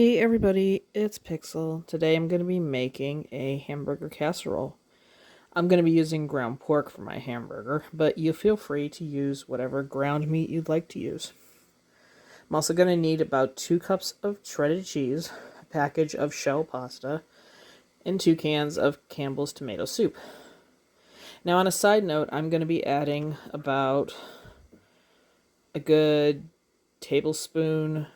Hey everybody, it's Pixel. Today I'm going to be making a hamburger casserole. I'm going to be using ground pork for my hamburger, but you feel free to use whatever ground meat you'd like to use. I'm also going to need about 2 cups of shredded cheese, a package of shell pasta, and 2 cans of Campbell's tomato soup. Now on a side note, I'm going to be adding about a good teaspoon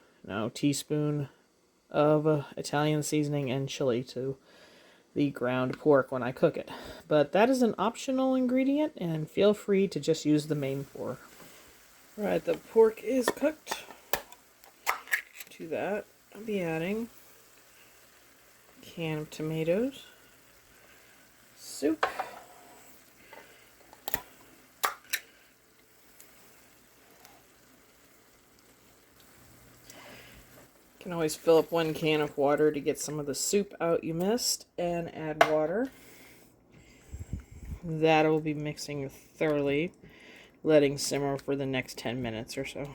of Italian seasoning and chili to the ground pork when I cook it. But that is an optional ingredient, and feel free to just use the main pork. Right, the pork is cooked. To that, I'll be adding a can of tomatoes, soup, you can always fill up 1 can of water to get some of the soup out you missed, and add water. That I will be mixing thoroughly, letting simmer for the next 10 minutes or so.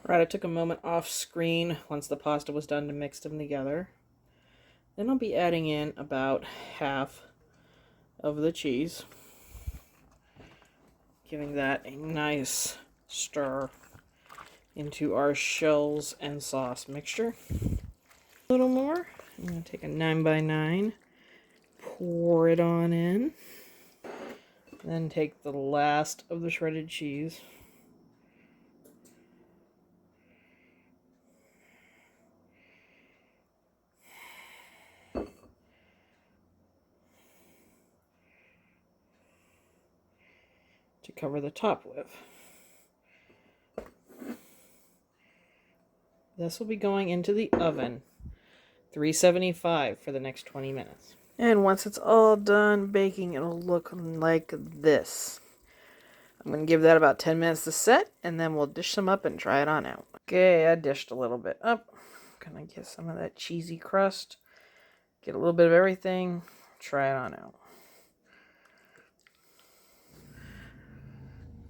Right, I took a moment off screen once the pasta was done to mix them together. Then I'll be adding in about half of the cheese, giving that a nice stir into our shells and sauce mixture. A little more. I'm going to take a 9x9, pour it on in, then take the last of the shredded cheese, to cover the top with. This will be going into the oven, 375 for the next 20 minutes. And once it's all done baking, it'll look like this. I'm going to give that about 10 minutes to set, and then we'll dish them up and try it on out. Okay, I dished a little bit up. I'm going to get some of that cheesy crust, get a little bit of everything, try it on out.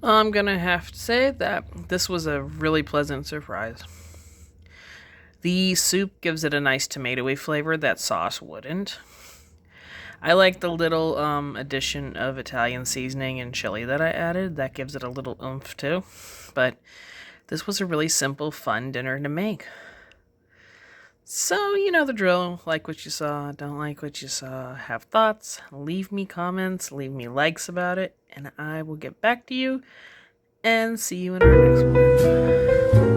I'm going to have to say that this was a really pleasant surprise. The soup gives it a nice tomatoey flavor that sauce wouldn't. I like the little addition of Italian seasoning and chili that I added. That gives it a little oomph too. But this was a really simple, fun dinner to make. So, you know the drill. Like what you saw, don't like what you saw, have thoughts, leave me comments, leave me likes about it, and I will get back to you and see you in our next one.